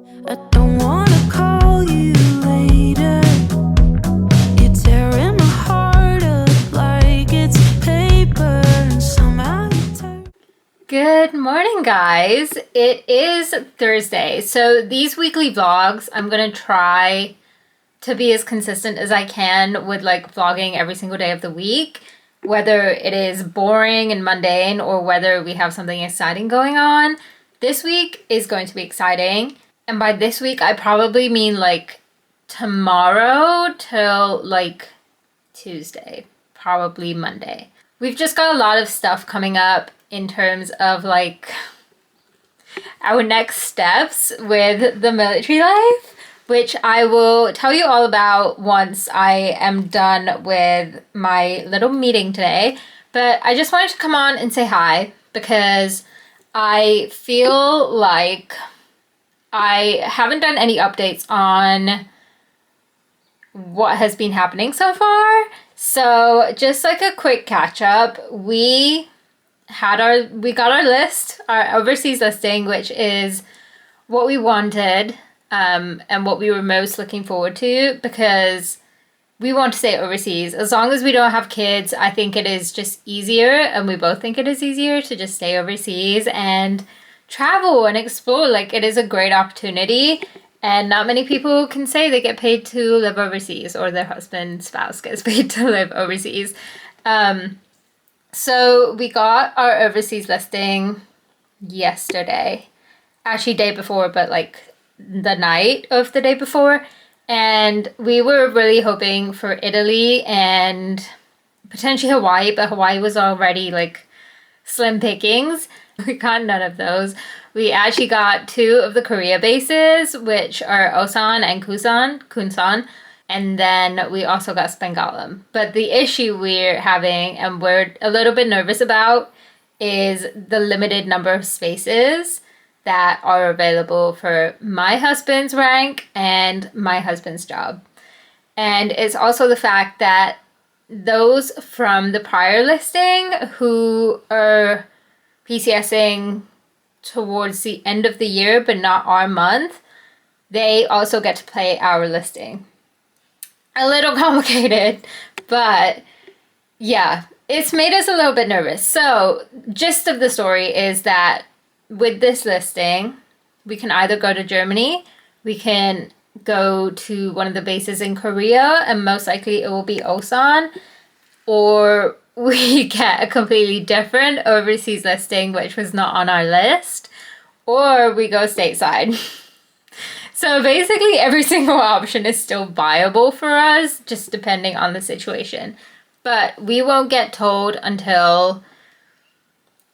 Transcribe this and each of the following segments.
I don't wanna call you later. You're tearing my heart up like it's paper, and somehow you turn. Good morning, guys. It is Thursday. So these weekly vlogs, I'm gonna try to be as consistent as I can with like vlogging every single day of the week, whether it is boring and mundane or whether we have something exciting going on. This week is going to be exciting. And by this week, I probably mean like tomorrow till like Tuesday, probably Monday. We've just got a lot of stuff coming up in terms of like our next steps with the military life, which I will tell you all about once I am done with my little meeting today. But I just wanted to come on and say hi because I feel like I haven't done any updates on what has been happening so far. So just like a quick catch up, we got our list, our overseas listing, which is what we wanted and what we were most looking forward to, because we want to stay overseas. As long as we don't have kids, I think it is just easier, and we both think it is easier to just stay overseas and travel and explore. Like, it is a great opportunity, and not many people can say they get paid to live overseas, or their husband, spouse gets paid to live overseas. So we got our overseas listing yesterday. Actually, day before, but like the night of the day before. And we were really hoping for Italy and potentially Hawaii, but Hawaii was already like slim pickings. We got none of those. We actually got 2 of the Korea bases, which are Osan and Kunsan. And then we also got Spangalam. But the issue we're having, and we're a little bit nervous about, is the limited number of spaces that are available for my husband's rank and my husband's job. And it's also the fact that those from the prior listing who are PCSing towards the end of the year, but not our month, they also get to play our listing. A little complicated, but yeah, it's made us a little bit nervous. So, gist of the story is that with this listing, we can either go to Germany, we can go to one of the bases in Korea, and most likely it will be Osan, or we get a completely different overseas listing, which was not on our list, or we go stateside. So basically every single option is still viable for us, just depending on the situation. But we won't get told until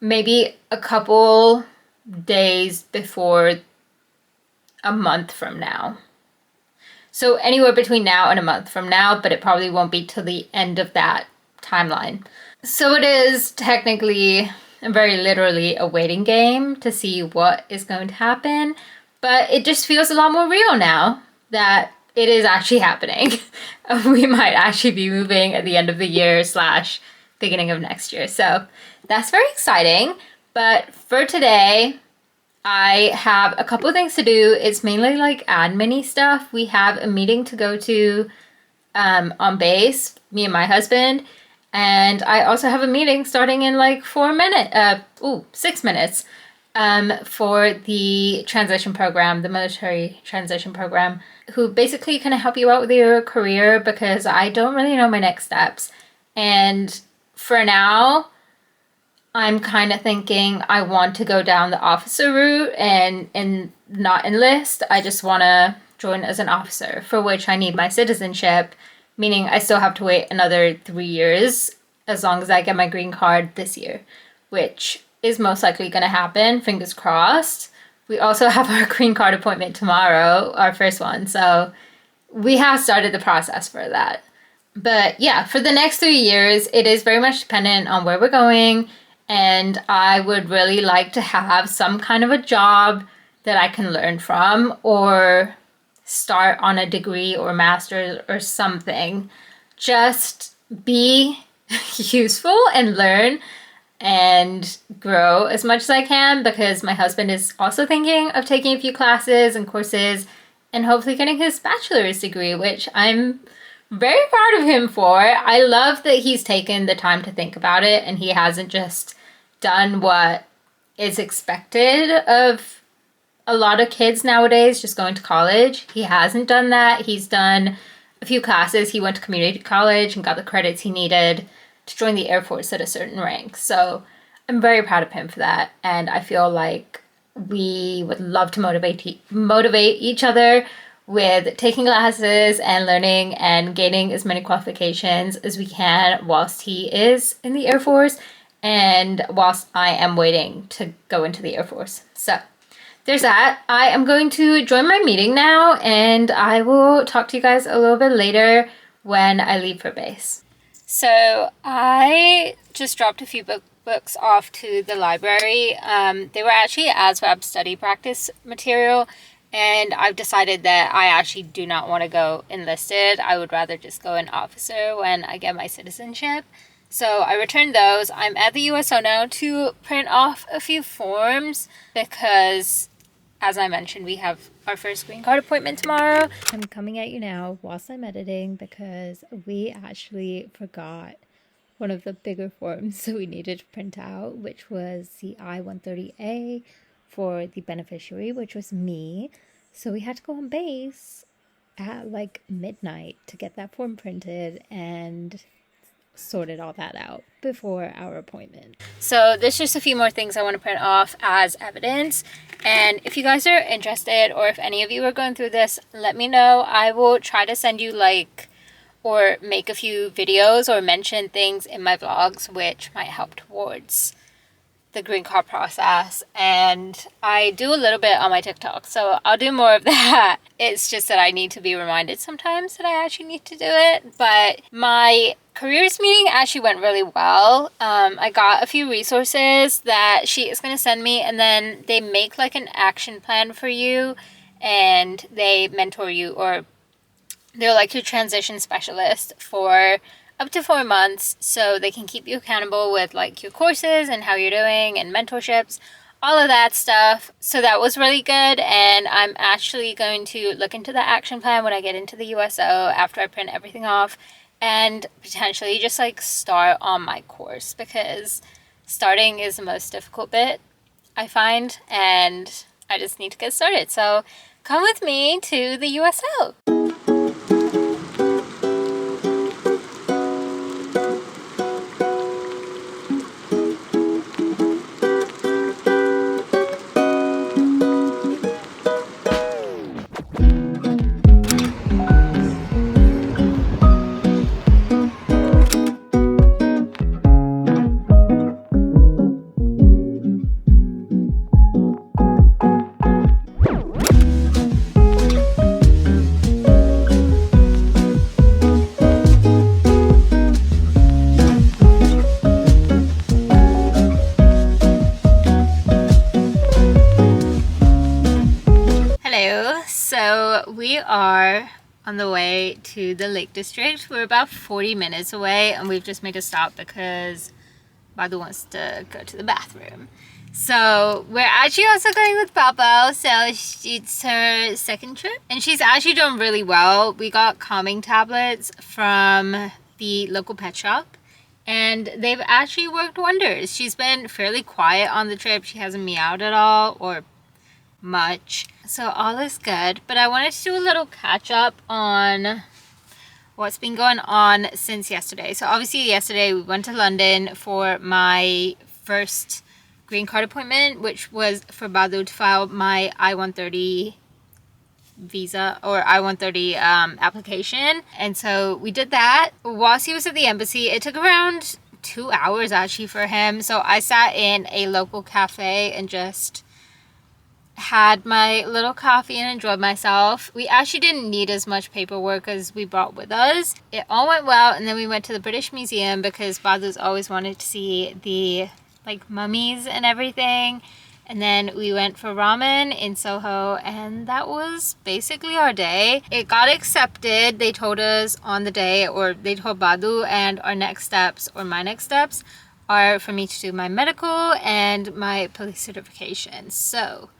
maybe a couple days before a month from now. So anywhere between now and a month from now, but it probably won't be till the end of that timeline. So it is technically and very literally a waiting game to see what is going to happen. But it just feels a lot more real now that it is actually happening. We might actually be moving at the end of the year / beginning of next year. So that's very exciting. But for today, I have a couple of things to do. It's mainly like admin-y stuff. We have a meeting to go to on base, me and my husband. And I also have a meeting starting in like 6 minutes. For the transition program, the military transition program, who basically kind of help you out with your career, because I don't really know my next steps. And for now, I'm kind of thinking I want to go down the officer route and not enlist. I just want to join as an officer, for which I need my citizenship, meaning I still have to wait another 3 years as long as I get my green card this year, which is most likely going to happen, fingers crossed. We also have our green card appointment tomorrow, our first one, so we have started the process for that. But yeah, for the next 3 years, it is very much dependent on where we're going, and I would really like to have some kind of a job that I can learn from, or start on a degree or master's or something. Just be useful and learn and grow as much as I can, because my husband is also thinking of taking a few classes and courses and hopefully getting his bachelor's degree, which I'm very proud of him for. I love that he's taken the time to think about it and he hasn't just done what is expected of a lot of kids nowadays, just going to college. He hasn't done that. He's done a few classes. He went to community college and got the credits he needed to join the Air Force at a certain rank. So I'm very proud of him for that. And I feel like we would love to motivate each other with taking classes and learning and gaining as many qualifications as we can whilst he is in the Air Force and whilst I am waiting to go into the Air Force. So there's that. I am going to join my meeting now, and I will talk to you guys a little bit later when I leave for base. So I just dropped a few books off to the library. They were actually ASVAB study practice material, and I've decided that I actually do not want to go enlisted. I would rather just go an officer when I get my citizenship. So I returned those. I'm at the USO now to print off a few forms because, as I mentioned, we have our first green card appointment tomorrow. I'm coming at you now whilst I'm editing because we actually forgot one of the bigger forms that we needed to print out, which was the I-130A for the beneficiary, which was me. So we had to go on base at like midnight to get that form printed and sorted all that out before our appointment. So there's just a few more things I want to print off as evidence, and if you guys are interested or if any of you are going through this, let me know. I will try to send you or make a few videos or mention things in my vlogs which might help towards the green card process. And I do a little bit on my TikTok, so I'll do more of that. It's just that I need to be reminded sometimes that I actually need to do it. But my careers meeting actually went really well. I got a few resources that she is going to send me, and then they make like an action plan for you and they mentor you, or they're like your transition specialist for up to 4 months, so they can keep you accountable with like your courses and how you're doing and mentorships, all of that stuff. So that was really good, and I'm actually going to look into the action plan when I get into the USO after I print everything off, and potentially just like start on my course, because starting is the most difficult bit, I find, and I just need to get started. So come with me to the USO. So we are on the way to the Lake District. We're about 40 minutes away, and we've just made a stop because Badu wants to go to the bathroom. So we're actually also going with Papa, so it's her second trip, and she's actually doing really well. We got calming tablets from the local pet shop, and they've actually worked wonders. She's been fairly quiet on the trip. She hasn't meowed at all or much, so all is good. But I wanted to do a little catch up on what's been going on since yesterday. So obviously yesterday we went to London for my first green card appointment, which was for Badu to file my I-130 visa or I-130 application. And so we did that whilst he was at the embassy. It took around 2 hours actually for him. So I sat in a local cafe and just had my little coffee and enjoyed myself. We actually didn't need as much paperwork as we brought with us. It all went well, and then we went to the British Museum because Badu's always wanted to see the like mummies and everything. And then we went for ramen in Soho, and that was basically our day. It got accepted. They told us on the day, or they told Badu, and our next steps, or my next steps, are for me to do my medical and my police certification. So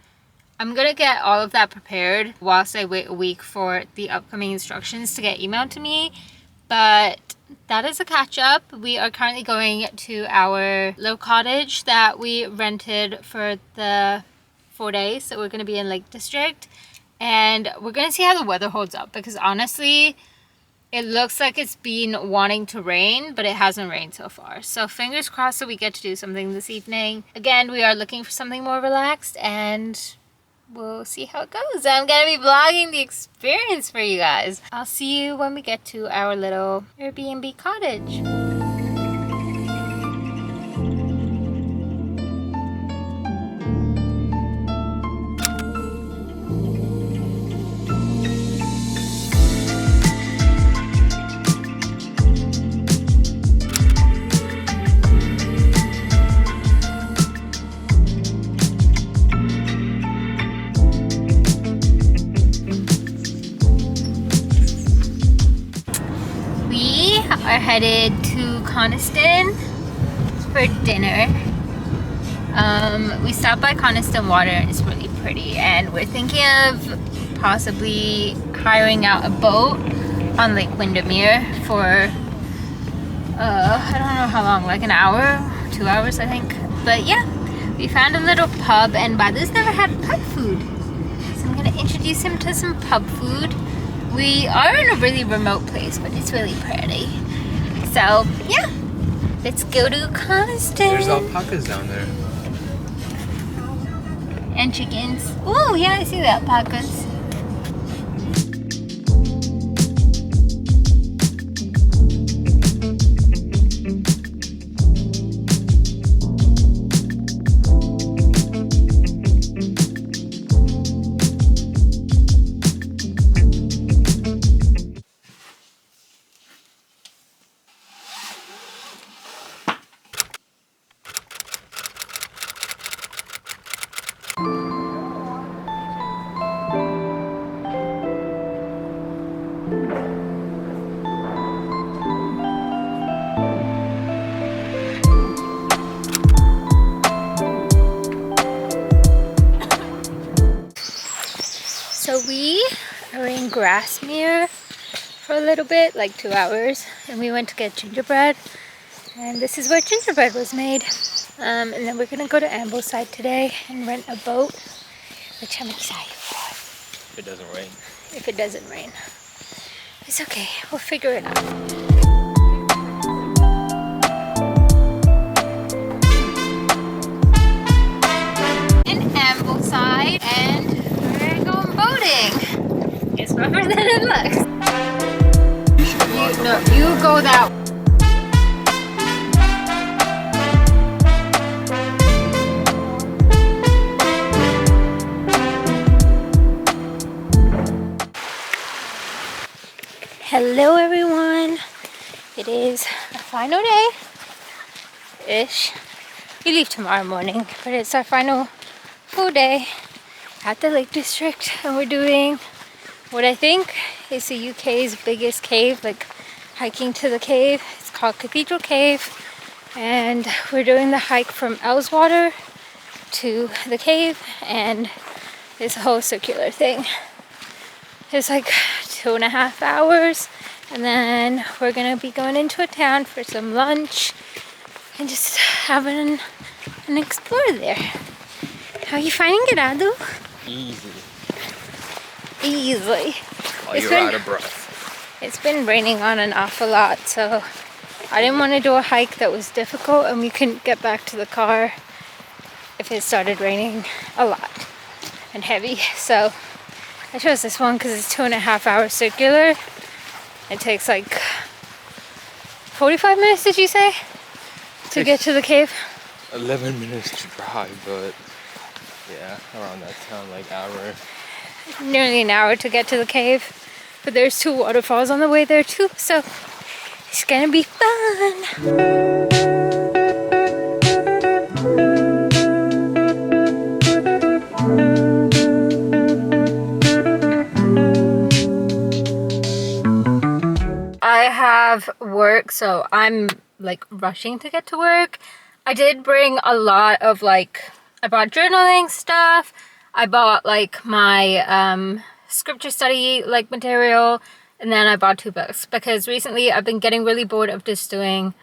I'm gonna get all of that prepared whilst I wait a week for the upcoming instructions to get emailed to me. But that is a catch up. We are currently going to our little cottage that we rented for the 4 days. So we're gonna be in Lake District, and we're gonna see how the weather holds up, because honestly, it looks like it's been wanting to rain, but it hasn't rained so far. So fingers crossed that we get to do something this evening. Again, we are looking for something more relaxed, and we'll see how it goes. I'm gonna be vlogging the experience for you guys. I'll see you when we get to our little Airbnb cottage. Are headed to Coniston for dinner. We stopped by Coniston Water and it's really pretty, and we're thinking of possibly hiring out a boat on Lake Windermere for I don't know how long, like an hour, 2 hours I think. But yeah, we found a little pub, and Badu's never had pub food, so I'm gonna introduce him to some pub food. We are in a really remote place, but it's really pretty. So yeah, let's go to Coniston. There's alpacas down there. And chickens. Oh yeah, I see the alpacas. So we are in Grassmere for a little bit, like 2 hours, and we went to get gingerbread, and this is where gingerbread was made. And then we're gonna go to Ambleside today and rent a boat, which I'm excited for. If it doesn't rain. If it doesn't rain. It's okay, we'll figure it out. In Ambleside, and we're going boating. It's rougher than it looks. You go that way. Hello everyone, it is our final day-ish. We leave tomorrow morning, but it's our final full day at the Lake District, and we're doing what I think is the UK's biggest cave, like hiking to the cave. It's called Cathedral Cave, and we're doing the hike from Elswater to the cave, and this whole circular thing. It's like 2.5 hours, and then we're gonna be going into a town for some lunch and just having an explore there. How are you finding it, Adu? Easy. Easily. Oh, you're out of breath. It's been raining on and off a lot, so I didn't want to do a hike that was difficult and we couldn't get back to the car if it started raining a lot and heavy. So I chose this one because it's 2.5 hours circular. It takes like 45 minutes, did you say? To get to the cave? 11 minutes to drive, but yeah, around that time, like hour. Nearly an hour to get to the cave. But there's 2 waterfalls on the way there too, so it's gonna be fun. I have work, so I'm like rushing to get to work. I did bring a lot of like, I bought journaling stuff. I bought like my scripture study like material, and then I bought 2 books because recently I've been getting really bored of just doing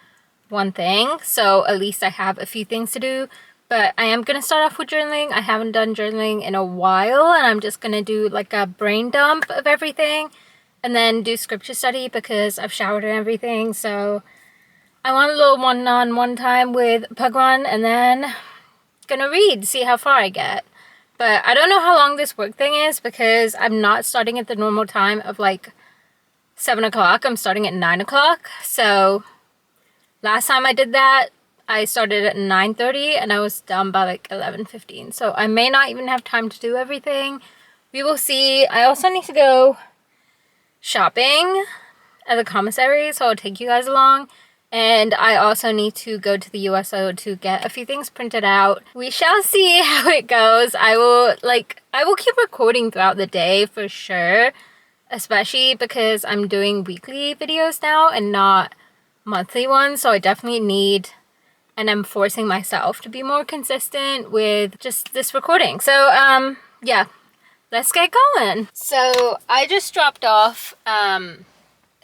one thing. So at least I have a few things to do. But I am going to start off with journaling. I haven't done journaling in a while, and I'm just going to do like a brain dump of everything and then do scripture study because I've showered and everything. So I want a little one-on-one time with Bhagwan, and then gonna read, see how far I get. But I don't know how long this work thing is because I'm not starting at the normal time of like 7 o'clock. I'm starting at 9 o'clock. So last time I did that, I started at 9:30 and I was done by like 11:15. So I may not even have time to do everything. We will see. I also need to go shopping at the commissary, so I'll take you guys along. And I also need to go to the USO to get a few things printed out. We shall see how it goes. I will keep recording throughout the day for sure, especially because I'm doing weekly videos now and not monthly ones. So I definitely need, and I'm forcing myself to be more consistent with just this recording. So yeah, let's get going. So I just dropped off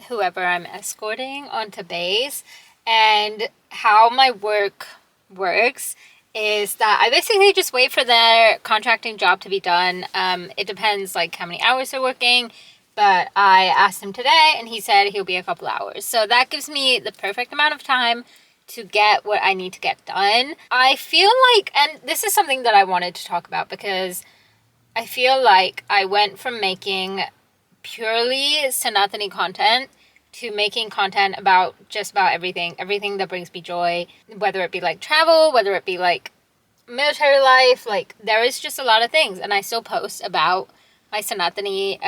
whoever I'm escorting onto base, and how my work works is that I basically just wait for their contracting job to be done. It depends like how many hours they're working, but I asked him today and he said he'll be a couple hours. So that gives me the perfect amount of time to get what I need to get done. I feel like, and this is something that I wanted to talk about because I feel like I went from making purely Sanatani content to making content about just about everything that brings me joy, whether it be like travel, whether it be like military life, like there is just a lot of things, and I still post about my Sanatani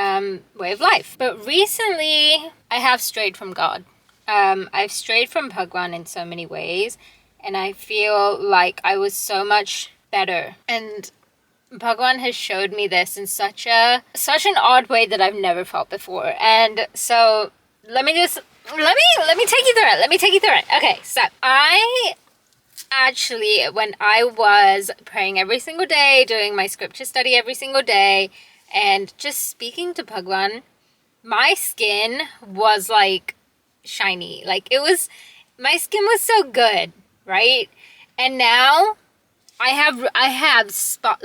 way of life. But recently I have strayed from God. I've strayed from Bhagwan in so many ways, and I feel like I was so much better, and Bhagwan has showed me this in such an odd way that I've never felt before. And so let me take you through it. Okay, so I actually, when I was praying every single day, doing my scripture study every single day, and just speaking to Bhagwan, my skin was like shiny. Like my skin was so good, right? And now I have I have spots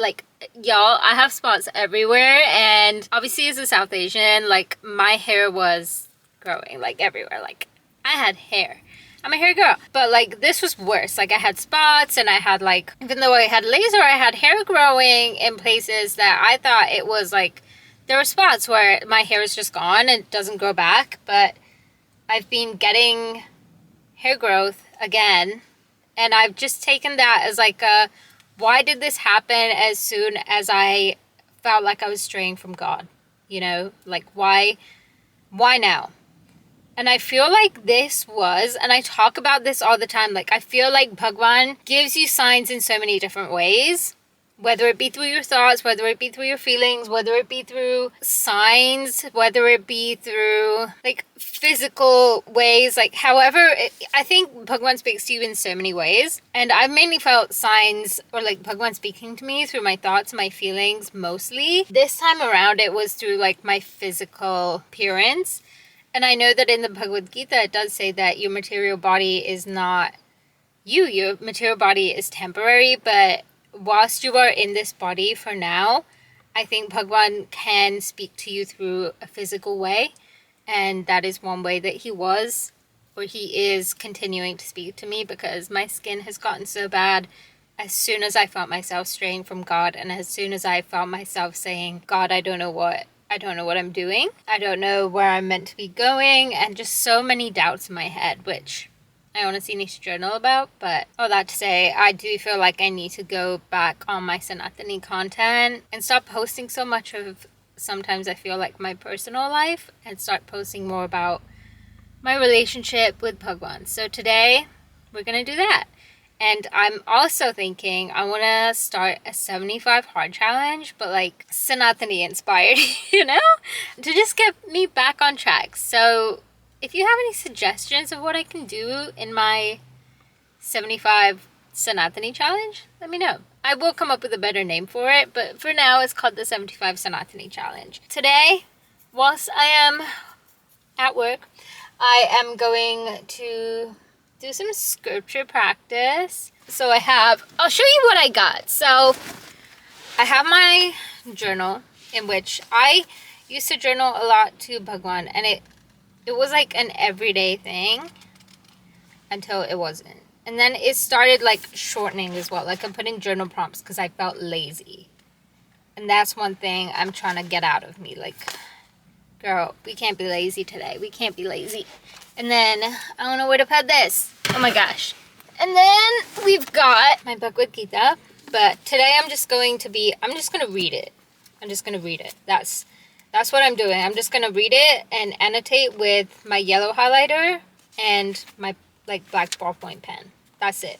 everywhere, and obviously as a South Asian, like my hair was growing like everywhere. Like I had hair. I'm a hair girl. But like this was worse. Like I had spots, and I had like, even though I had laser, I had hair growing in places that I thought it was like, there were spots where my hair is just gone and it doesn't grow back. But I've been getting hair growth again, and I've just taken that as like why did this happen as soon as I felt like I was straying from God? You know, like why now? And I feel like this was, and I talk about this all the time, like I feel like Bhagwan gives you signs in so many different ways, whether it be through your thoughts, whether it be through your feelings, whether it be through signs, whether it be through like physical ways, like however, I think Bhagwan speaks to you in so many ways. And I've mainly felt signs, or like Bhagwan speaking to me through my thoughts, my feelings mostly. This time around it was through like my physical appearance. And I know that in the Bhagavad Gita it does say that your material body is not you. Your material body is temporary, but whilst you are in this body for now, I think Bhagwan can speak to you through a physical way. And that is one way that he was, or he is continuing to speak to me, because my skin has gotten so bad as soon as I felt myself straying from God, and as soon as I felt myself saying, God, I don't know what I'm doing. I don't know where I'm meant to be going, and just so many doubts in my head, which I honestly need to journal about. But all that to say, I do feel like I need to go back on my Sanatani content and stop posting so much of, sometimes I feel like, my personal life, and start posting more about my relationship with Bhagwan. So today we're gonna do that. And I'm also thinking I want to start a 75 hard challenge, but like Sanatani inspired, you know, to just get me back on track. So if you have any suggestions of what I can do in my 75 Sanatani challenge, let me know. I will come up with a better name for it, but for now it's called the 75 Sanatani challenge. Today, whilst I am at work, I am going to do some scripture practice. So I'll show you what I got. So I have my journal, in which I used to journal a lot to Bhagwan, and it was like an everyday thing until it wasn't. And then it started like shortening as well. Like I'm putting journal prompts because I felt lazy. And that's one thing I'm trying to get out of me. Like, girl, we can't be lazy today. We can't be lazy. And then I don't know where to put this. Oh my gosh. And then we've got my Bhagavad Gita. But today I'm just going to read it. I'm just going to read it. That's what I'm doing. I'm just going to read it and annotate with my yellow highlighter and my like black ballpoint pen. That's it.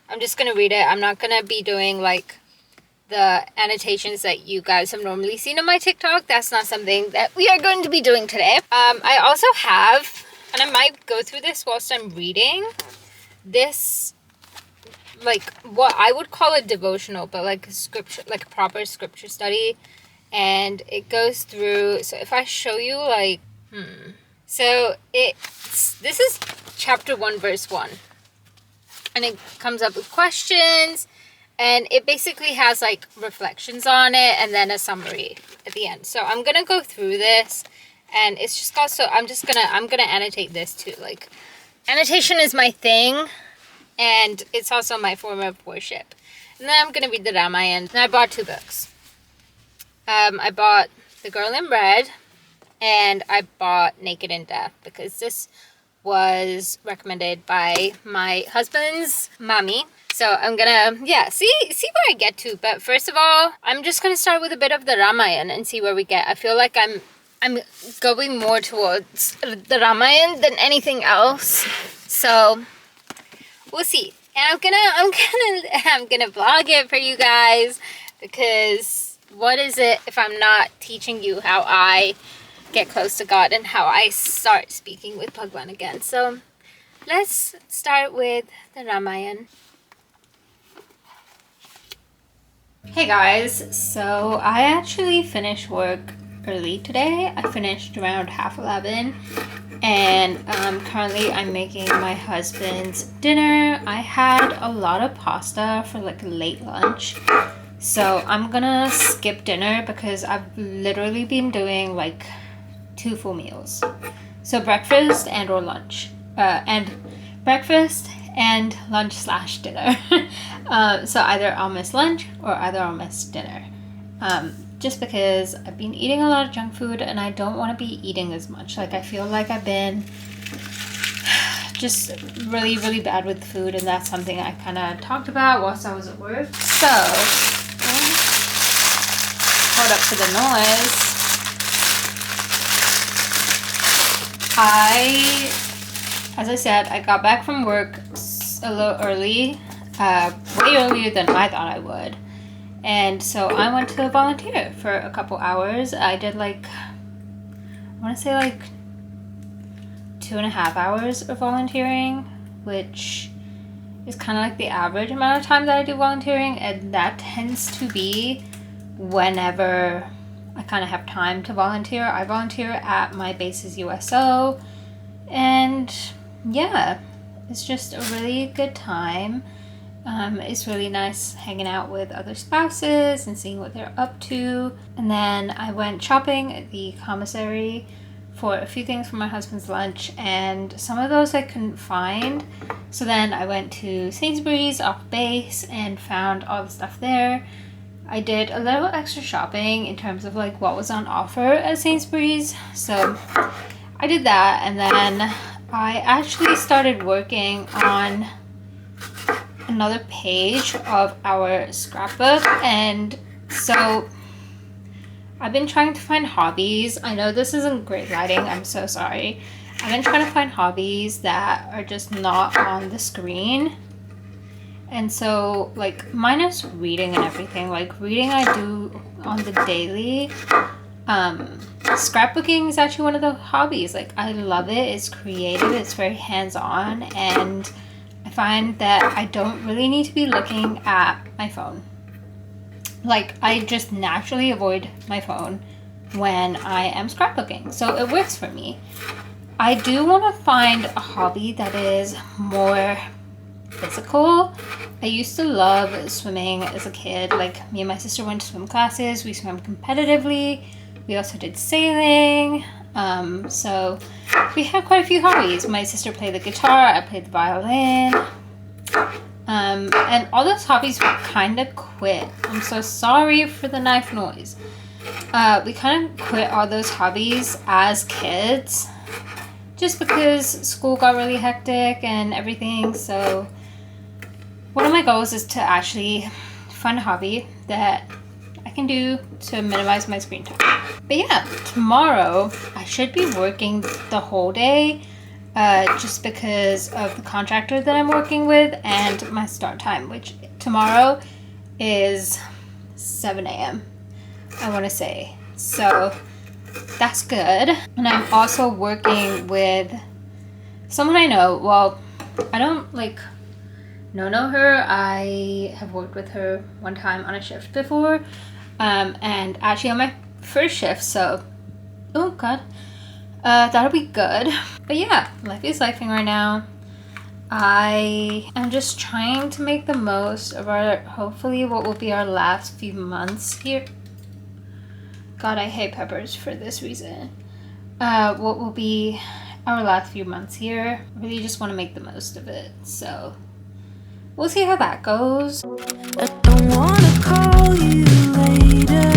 I'm just going to read it. I'm not going to be doing like the annotations that you guys have normally seen on my TikTok. That's not something that we are going to be doing today. I also have, and I might go through this whilst I'm reading, this like what I would call a devotional, but like a scripture, like a proper scripture study. And it goes through, so if I show you like, so this is chapter 1, verse 1. And it comes up with questions, and it basically has like reflections on it and then a summary at the end. So I'm going to go through this, and it's just also, I'm going to annotate this too. Like, annotation is my thing, and it's also my form of worship. And then I'm going to read the Ramayana. And I bought 2 books. I bought The Girl in Red, and I bought Naked in Death because this was recommended by my husband's mommy. So I'm gonna, see where I get to. But first of all, I'm just gonna start with a bit of the Ramayana and see where we get. I feel like I'm going more towards the Ramayana than anything else. So we'll see. And I'm gonna vlog it for you guys, because what is it if I'm not teaching you how I get close to God and how I start speaking with Bhagwan again? So let's start with the Ramayana. Hey guys, so I actually finished work early today. I finished around 11:30, and currently I'm making my husband's dinner. I had a lot of pasta for like a late lunch, so I'm gonna skip dinner because I've literally been doing like 2 full meals. So breakfast and or lunch. And breakfast and lunch/dinner. So either I'll miss lunch or either I'll miss dinner. Just because I've been eating a lot of junk food and I don't want to be eating as much. Like I feel like I've been just really, really bad with food, and that's something I kind of talked about whilst I was at work. So, hold up to the noise. As I said, I got back from work a little early, way earlier than I thought I would. And so I went to volunteer for a couple hours. I did I want to say 2.5 hours of volunteering, which is kind of like the average amount of time that I do volunteering. And that tends to be whenever I kind of have time to volunteer. I volunteer at my base's USO, and yeah, it's just a really good time. It's really nice hanging out with other spouses and seeing what they're up to. And then I went shopping at the commissary for a few things for my husband's lunch, and some of those I couldn't find. So then I went to Sainsbury's off base and found all the stuff there. I did a little extra shopping in terms of like what was on offer at Sainsbury's. So I did that, and then I actually started working on another page of our scrapbook. And so I've been trying to find hobbies. I know this isn't great lighting, I'm so sorry. I've been trying to find hobbies that are just not on the screen. And so, like, minus reading and everything, like, reading I do on the daily. scrapbooking is actually one of the hobbies. Like, I love it. It's creative, it's very hands-on, and I find that I don't really need to be looking at my phone. Like, I just naturally avoid my phone when I am scrapbooking, so it works for me. I do want to find a hobby that is more physical. I used to love swimming as a kid. Like, me and my sister went to swim classes. We swam competitively. We also did sailing. So we had quite a few hobbies. My sister played the guitar. I played the violin. And all those hobbies we kind of quit. I'm so sorry for the knife noise. We kind of quit all those hobbies as kids just because school got really hectic and everything. So one of my goals is to actually find a hobby that I can do to minimize my screen time. But yeah, tomorrow I should be working the whole day just because of the contractor that I'm working with and my start time, which tomorrow is 7 a.m. I want to say. So that's good. And I'm also working with someone I know. Well, I don't like know her. I have worked with her one time on a shift before, and actually on my first shift, so oh god, that'll be good. But yeah, life is lifing right now. I am just trying to make the most of our, hopefully what will be our last few months here. God, I hate peppers for this reason. What will be our last few months here. Really just want to make the most of it, so we'll see how that goes. I don't wanna call you later.